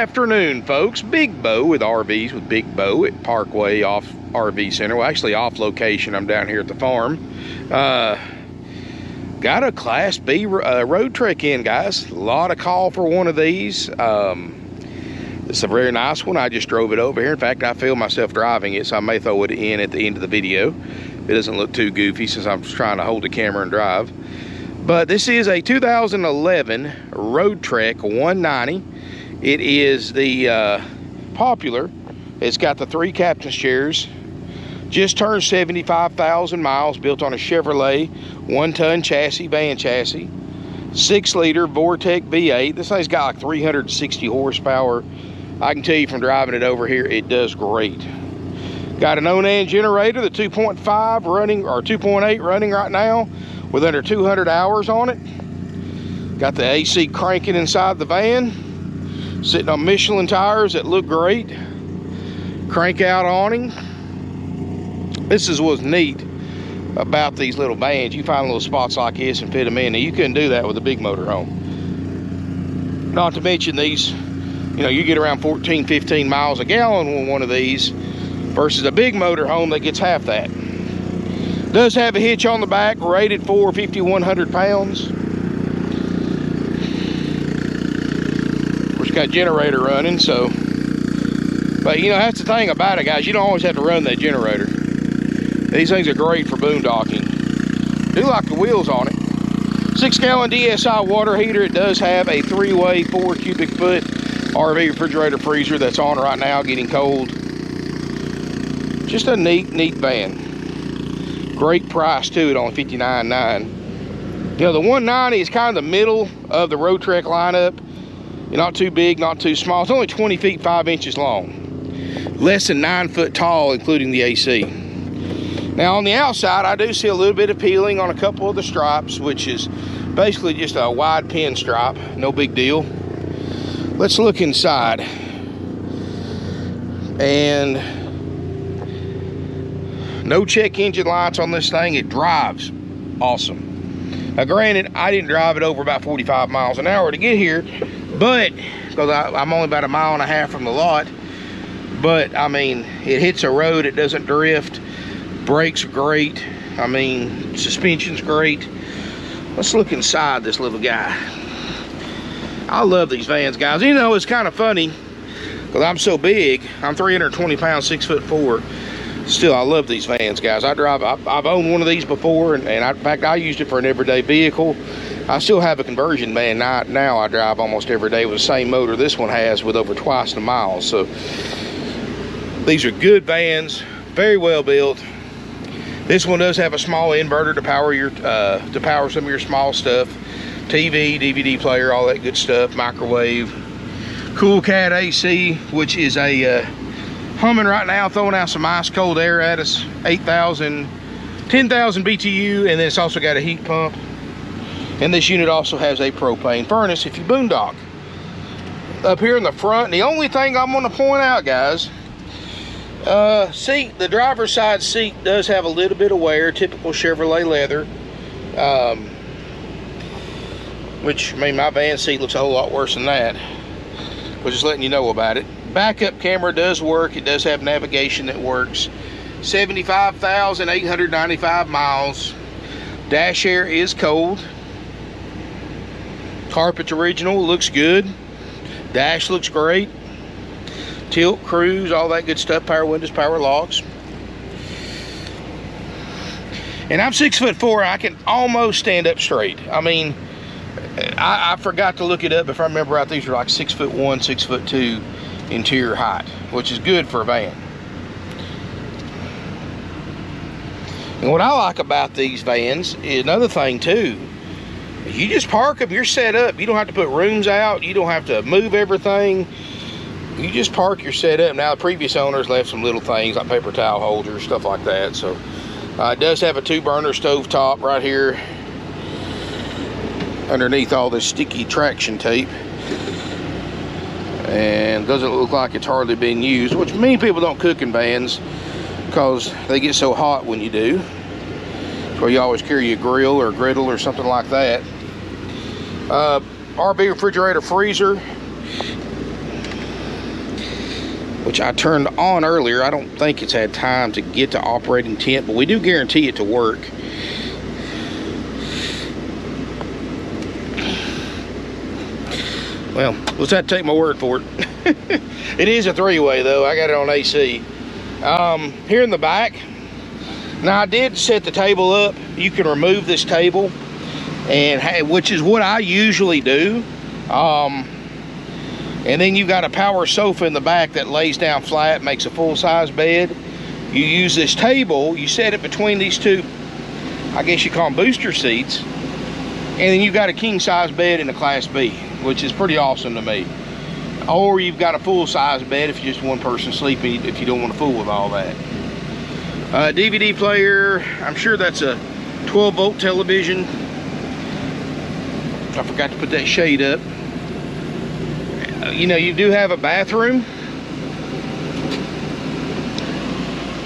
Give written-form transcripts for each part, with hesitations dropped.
afternoon, folks. Big Bo with RVs with Big Bo at Parkway off RV Center. Well, actually off location. I'm down here at the farm. Got a Class B road trek in, guys. A lot of call for one of these. It's a very nice one. I just drove it over here. In fact, I filmed myself driving it, so I may throw it in at the end of the video. It doesn't look too goofy since I'm just trying to hold the camera and drive. But this is a 2011 Road Trek 190. It is the popular. It's got the 3 captain's chairs. Just turned 75,000 miles, built on a Chevrolet 1-ton chassis, van chassis. 6-liter Vortec V8. This thing's got like 360 horsepower. I can tell you from driving it over here, it does great. Got an Onan generator, the 2.5 running, or 2.8 running right now, with under 200 hours on it. Got the AC cranking inside the van. Sitting on Michelin tires that look great. Crank out awning. This is what's neat about these little vans. You find little spots like this and fit them in. Now, you couldn't do that with a big motorhome. Not to mention these, you know, you get around 14, 15 miles a gallon on one of these versus a big motorhome that gets half that. Does have a hitch on the back, rated for 5,100 pounds. Of course, got generator running, so. But you know, that's the thing about it, guys. You don't always have to run that generator. These things are great for boondocking. Do like the wheels on it. 6-gallon DSI water heater. It does have a 3-way 4 cubic foot RV refrigerator freezer that's on right now, getting cold. Just a neat van. Great price too at only $59.9. You know, the 190 is kind of the middle of the Road Trek lineup. You're not too big, not too small. It's only 20 feet 5 inches long. Less than 9 foot tall, including the AC. Now on the outside, I do see a little bit of peeling on a couple of the stripes, which is basically just a wide pin stripe. No big deal. Let's look inside. And no check engine lights on this thing. It drives awesome. Now granted, I didn't drive it over about 45 miles an hour to get here, but because I'm only about 1.5 miles from the lot. But I mean, it hits a road, it doesn't drift. Brakes are great. I mean, suspension's great. Let's look inside this little guy. I love these vans, guys. You know, it's kind of funny because I'm so big. I'm 320 pounds, 6'4". Still, I love these vans, guys. I've owned one of these before, and in fact, I used it for an everyday vehicle. I still have a conversion van now I drive almost every day with the same motor this one has, with over twice the miles. So these are good vans, very well built. This one does have a small inverter to power some of your small stuff. TV, DVD player, all that good stuff. Microwave. Cool Cat AC, which is a humming right now, throwing out some ice cold air at us. 10,000 BTU, and then it's also got a heat pump. And this unit also has a propane furnace if you boondock. Up here in the front, the only thing I'm going to point out, guys, seat, the driver's side seat does have a little bit of wear, typical Chevrolet leather. Which, I mean, my van seat looks a whole lot worse than that. We're just letting you know about it. Backup camera does work. It does have navigation that works. 75,895 miles. Dash air is cold. Carpet's original, looks good. Dash looks great. Tilt, cruise, all that good stuff. Power windows, power locks. And I'm 6'4". I can almost stand up straight. I mean, I forgot to look it up. If I remember right, these are like 6'1", 6'2" interior height, which is good for a van. And what I like about these vans is another thing too. You just park them, you're set up. You don't have to put rooms out. You don't have to move everything. You just park, you're set up. Now the previous owners left some little things like paper towel holders, stuff like that. So it does have a 2-burner stove top right here underneath all this sticky traction tape, and doesn't look like it's hardly been used, which many people don't cook in vans because they get so hot when you do. So you always carry a grill or a griddle or something like that. RV refrigerator freezer. which I turned on earlier. I don't think it's had time to get to operating temp, but we do guarantee it to work. Well, let's have to take my word for it. It is a 3-way though. I got it on AC. Here in the back, now I did set the table up. You can remove this table, and which is what I usually do. And then you got a power sofa in the back that lays down flat, makes a full-size bed. You use this table, you set it between these two, I guess you call them booster seats, and then you've got a king-size bed in a Class B, which is pretty awesome to me. Or you've got a full-size bed if you're just one person sleeping, if you don't want to fool with all that. DVD player, I'm sure that's a 12-volt television. I forgot to put that shade up. You know, you do have a bathroom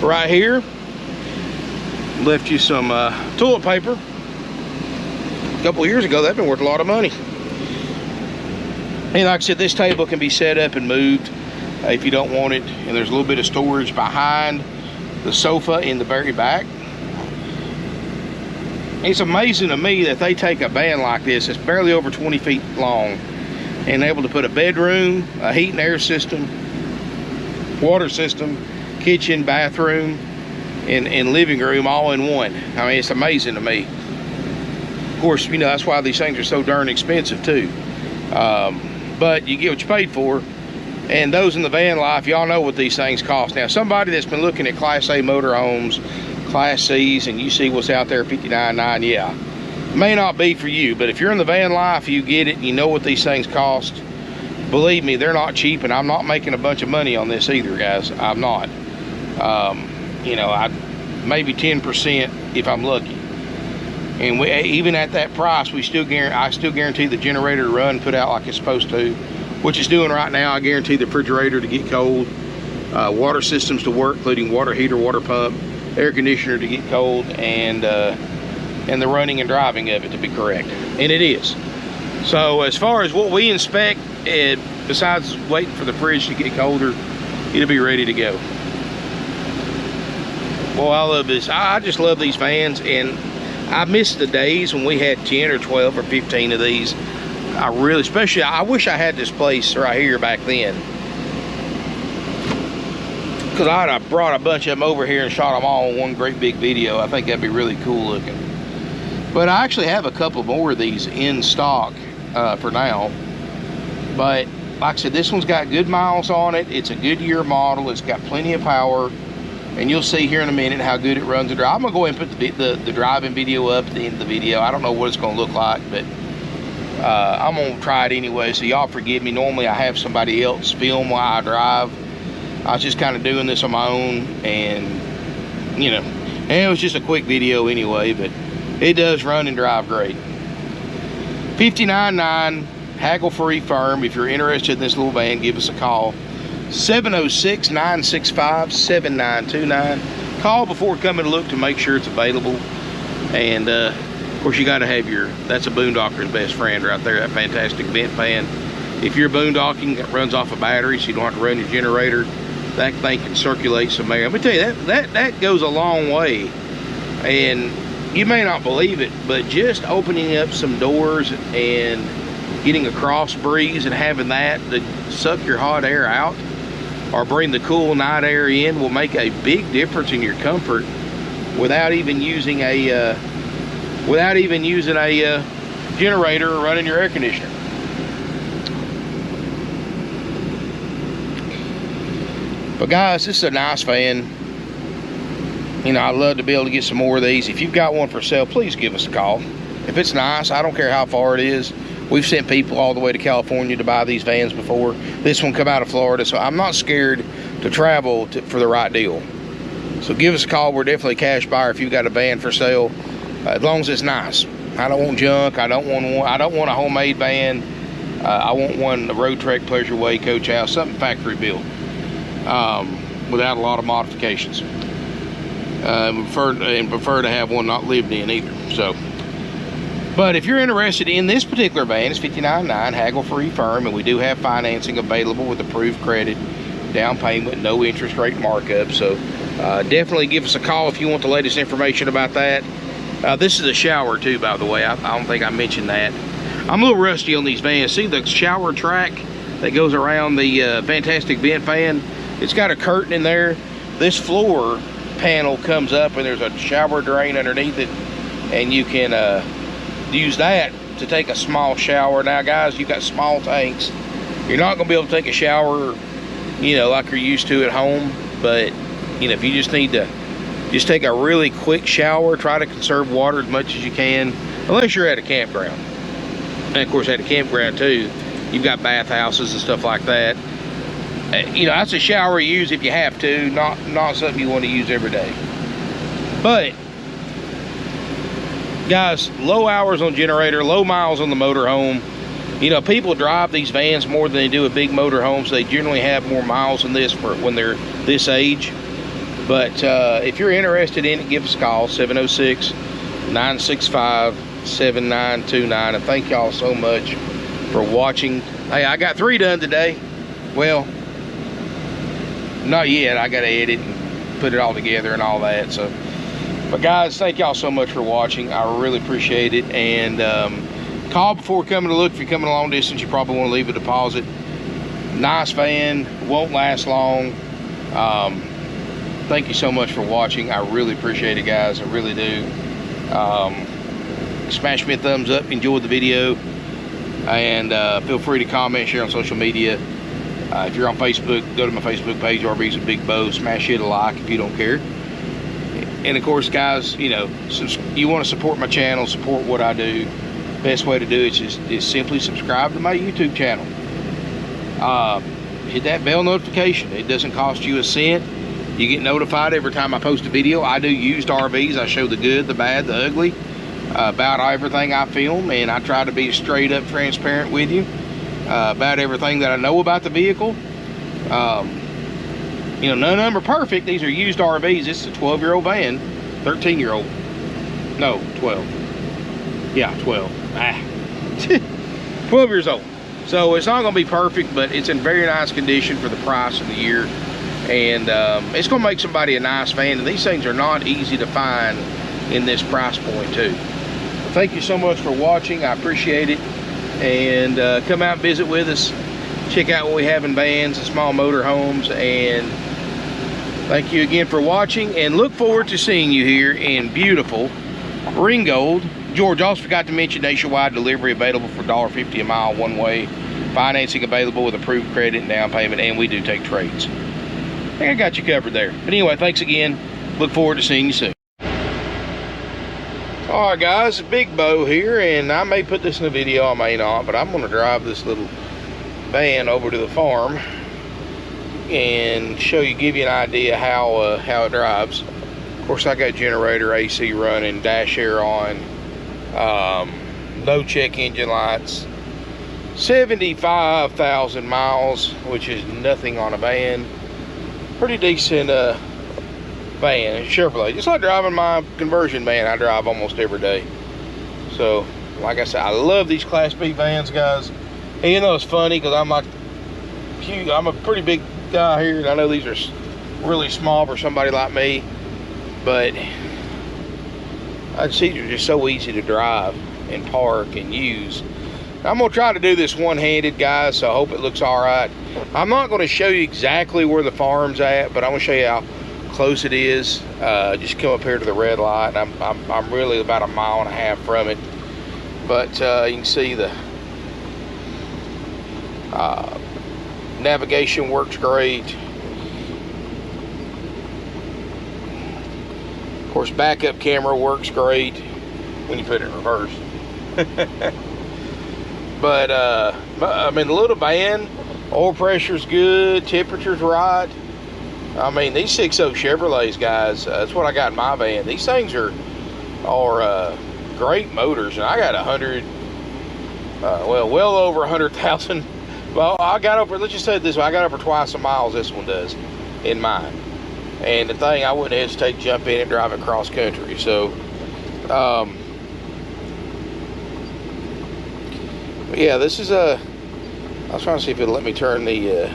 right here. Left you some toilet paper. A couple of years ago, that'd been worth a lot of money. And like I said, this table can be set up and moved if you don't want it. And there's a little bit of storage behind the sofa in the very back. It's amazing to me that they take a van like this, it's barely over 20 feet long, and able to put a bedroom, a heat and air system, water system, kitchen, bathroom, and living room all in one. I mean, it's amazing to me. Of course, you know, that's why these things are so darn expensive too. But you get what you paid for. And those in the van life, y'all know what these things cost. Now, somebody that's been looking at Class A motorhomes, Class C's, and you see what's out there, $59,900, yeah. May not be for you, but if you're in the van life, you get it, and you know what these things cost. Believe me, they're not cheap, and I'm not making a bunch of money on this either, guys. I'm not. You know, maybe 10% if I'm lucky. And even at that price, I still guarantee the generator to run, put out like it's supposed to, which it's doing right now. I guarantee the refrigerator to get cold, water systems to work, including water heater, water pump, air conditioner to get cold, and the running and driving of it to be correct. And it is. So as far as what we inspect, besides waiting for the fridge to get colder, it'll be ready to go. Boy, I love this. I just love these vans, and I miss the days when we had 10 or 12 or 15 of these. I wish I had this place right here back then, because I'd have brought a bunch of them over here and shot them all in one great big video. I think that'd be really cool looking. But I actually have a couple more of these in stock for now. But like I said, this one's got good miles on it. It's a good year model. It's got plenty of power. And you'll see here in a minute how good it runs to drive. I'm going to go ahead and put the driving video up at the end of the video. I don't know what it's going to look like, but I'm going to try it anyway, so y'all forgive me. Normally I have somebody else film while I drive. I was just kind of doing this on my own, and you know, and it was just a quick video anyway, but it does run and drive great. $59,900, haggle free firm. If you're interested in this little van, give us a call. 706-965-7929. Call before coming to look to make sure it's available. And of course, you got to have that's a boondocker's best friend right there, that fantastic vent fan. If you're boondocking, it runs off a battery, so you don't have to run your generator. That thing can circulate some air. Let me tell you, that goes a long way. And you may not believe it, but just opening up some doors and getting a cross breeze and having that to suck your hot air out or bring the cool night air in will make a big difference in your comfort without even using a generator or running your air conditioner. But guys, this is a nice van. You know, I'd love to be able to get some more of these. If you've got one for sale, please give us a call. If it's nice, I don't care how far it is. We've sent people all the way to California to buy these vans before. This one come out of Florida, so I'm not scared to travel for the right deal. So give us a call. We're definitely a cash buyer if you've got a van for sale, as long as it's nice. I don't want junk. I don't want a homemade van. I want one, a Road Trek, Pleasure Way, Coach House, something factory built, without a lot of modifications. Prefer to have one not lived in either. So. But if you're interested in this particular van, it's $59,900, haggle free firm, and we do have financing available with approved credit. down payment, no interest rate markup. So definitely give us a call if you want the latest information about that. This is a shower too, by the way. I don't think I mentioned that. I'm a little rusty on these vans. See the shower track that goes around the Fantastic vent fan? It's got a curtain in there. This floor panel comes up and there's a shower drain underneath it, and you can use that to take a small shower. Now guys, you've got small tanks, you're not going to be able to take a shower, you know, like you're used to at home. But you know, if you just need to just take a really quick shower, try to conserve water as much as you can, unless you're at a campground. And of course at a campground too, you've got bathhouses and stuff like that. You know, that's a shower you use if you have to, not something you want to use every day. But guys, low hours on generator, low miles on the motorhome. You know, people drive these vans more than they do a big motorhome, so they generally have more miles than this for when they're this age. But if you're interested in it, give us a call, 706-965-7929. And thank y'all so much for watching. Hey, I got 3 done today. Well, not yet. I got to edit and put it all together and all that. So, but guys, thank y'all so much for watching. I really appreciate it. And call before coming to look. If you're coming a long distance, you probably want to leave a deposit. Nice van, won't last long. Thank you so much for watching. I really appreciate it, guys. I really do. Smash me a thumbs up, enjoy the video, and feel free to comment, share on social media. If you're on Facebook, go to my Facebook page, RVs with Big Bo. Smash it a like if you don't care. And of course, guys, you know, since you want to support my channel, support what I do, best way to do it is simply subscribe to my YouTube channel. Hit that bell notification. It doesn't cost you a cent. You get notified every time I post a video. I do used RVs. I show the good, the bad, the ugly, about everything I film, and I try to be straight up transparent with you about everything that I know about the vehicle. You know, none of them are perfect. These are used RVs. This is a 12-year-old van, 13-year-old. No, 12. Yeah, 12. 12 years old. So it's not going to be perfect, but it's in very nice condition for the price of the year. And it's going to make somebody a nice van. And these things are not easy to find in this price point too. Thank you so much for watching. I appreciate it. And come out and visit with us. Check out what we have in vans and small motorhomes. And thank you again for watching. And look forward to seeing you here in beautiful Ringgold, Georgia. Also forgot to mention nationwide delivery available for $1.50 a mile one way. Financing available with approved credit and down payment. And we do take trades. I think I got you covered there. But anyway, thanks again. Look forward to seeing you soon. Alright guys, Big Bo here, and I may put this in a video, I may not, but I'm going to drive this little van over to the farm and show you, give you an idea how it drives. Of course, I got generator, AC running, dash air on, no check engine lights, 75,000 miles, which is nothing on a van. Pretty decent van, Chevrolet. Just like driving my conversion van I drive almost every day. So, like I said, I love these Class B vans, guys. And you know, it's funny because I'm a pretty big guy here, and I know these are really small for somebody like me, but I see they're just so easy to drive and park and use. I'm gonna try to do this one-handed, guys, so I hope it looks all right. I'm not gonna show you exactly where the farm's at, but I'm gonna show you how close it is. Just come up here to the red light. I'm really about 1.5 miles from it, but you can see the navigation works great. Of course, backup camera works great when you put it in reverse. But I mean, the little van, oil pressure's good, temperature's right. I mean, these 6.0 Chevrolets, guys, that's what I got in my van. These things are great motors, and I got 100, well over 100,000. Well, I got over, let's just say it this way, I got over twice the miles this one does in mine. And the thing, I wouldn't hesitate to jump in and drive it cross country. So, yeah, this is I was trying to see if it'll let me turn the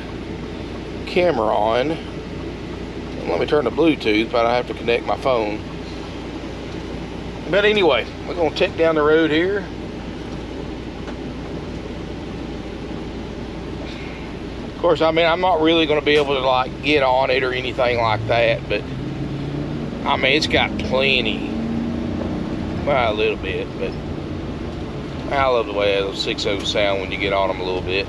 camera on. Let me turn the Bluetooth, but I have to connect my phone. But anyway, we're gonna take down the road here. Of course, I mean, I'm not really gonna be able to like get on it or anything like that, but I mean, it's got plenty. Well, a little bit, but I love the way those 6.0 sound when you get on them a little bit.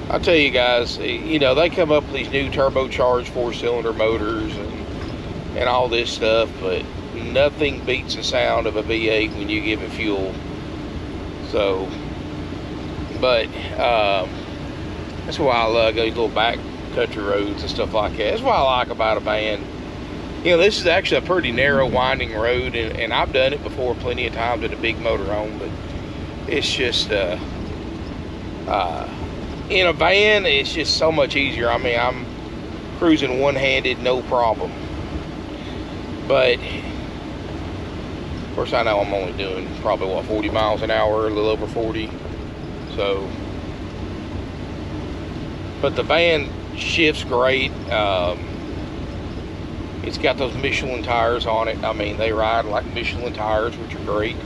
I tell you guys, you know, they come up with these new turbocharged 4-cylinder motors and all this stuff, but nothing beats the sound of a V8 when you give it fuel. So, but that's why I love these little back country roads and stuff like that. That's what I like about a van. You know, this is actually a pretty narrow, winding road, and I've done it before plenty of times with a big motor on, but it's just, in a van, it's just so much easier. I mean, I'm cruising one-handed, no problem. But, of course, I know I'm only doing probably, what, 40 miles an hour, a little over 40. So, but the van shifts great. It's got those Michelin tires on it. I mean, they ride like Michelin tires, which are great.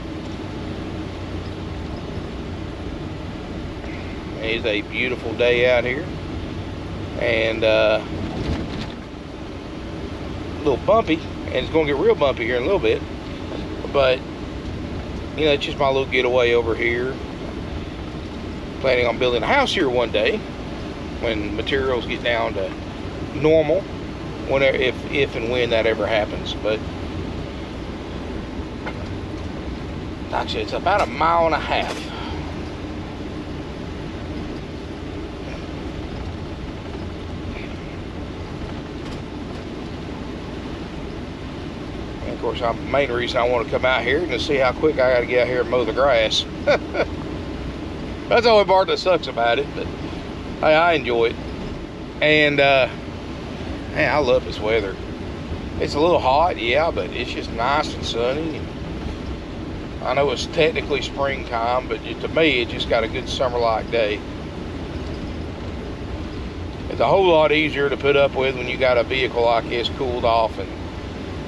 It's a beautiful day out here. And a little bumpy. And it's going to get real bumpy here in a little bit. But, you know, it's just my little getaway over here. Planning on building a house here one day when materials get down to normal. Whenever, if and when that ever happens. But actually, it's about 1.5 miles. And of course, the main reason I want to come out here is to see how quick I got to get out here and mow the grass. That's the only part that sucks about it, but hey, I enjoy it. And man, I love this weather. It's a little hot, yeah, but it's just nice and sunny. And I know it's technically springtime, but to me, it just got a good summer-like day. It's a whole lot easier to put up with when you got a vehicle like this cooled off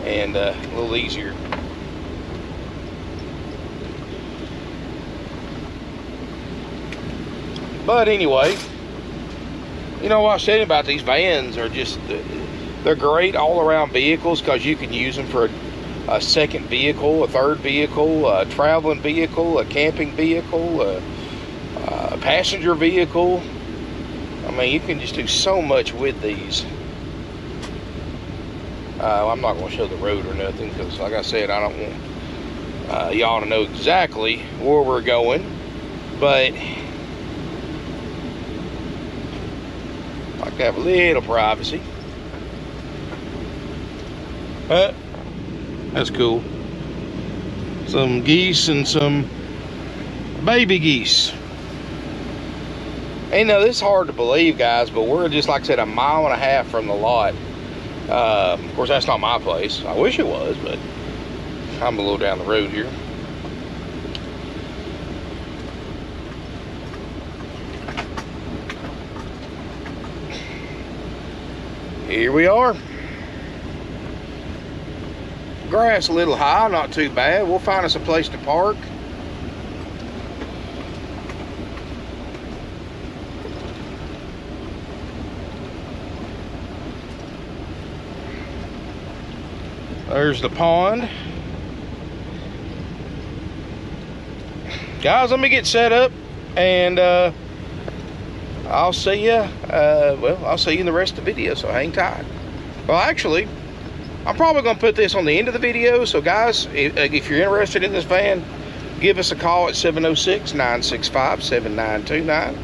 and a little easier. But anyway, you know what I was saying about these vans are just, they're great all-around vehicles because you can use them for a second vehicle, a third vehicle, a traveling vehicle, a camping vehicle, a passenger vehicle. I mean, you can just do so much with these. I'm not going to show the road or nothing because, like I said, I don't want y'all to know exactly where we're going. But like to have a little privacy. That's cool. Some geese and some baby geese. And now this is hard to believe, guys, but we're just, like I said, 1.5 miles from the lot. Of course, that's not my place. I wish it was, but I'm a little down the road here. Here we are. Grass a little high, not too bad. We'll find us a place to park. There's the pond. Guys, let me get set up and I'll see you, I'll see you in the rest of the video, so hang tight. Well, actually, I'm probably going to put this on the end of the video, so guys, if you're interested in this van, give us a call at 706-965-7929.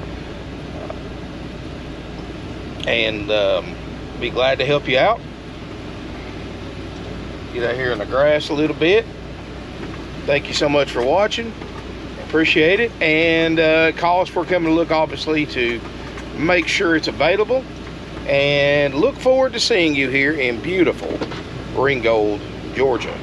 And be glad to help you out. Get out here in the grass a little bit. Thank you so much for watching. Appreciate it. And call us for coming to look, obviously, to make sure it's available. And look forward to seeing you here in beautiful Ringgold, Georgia.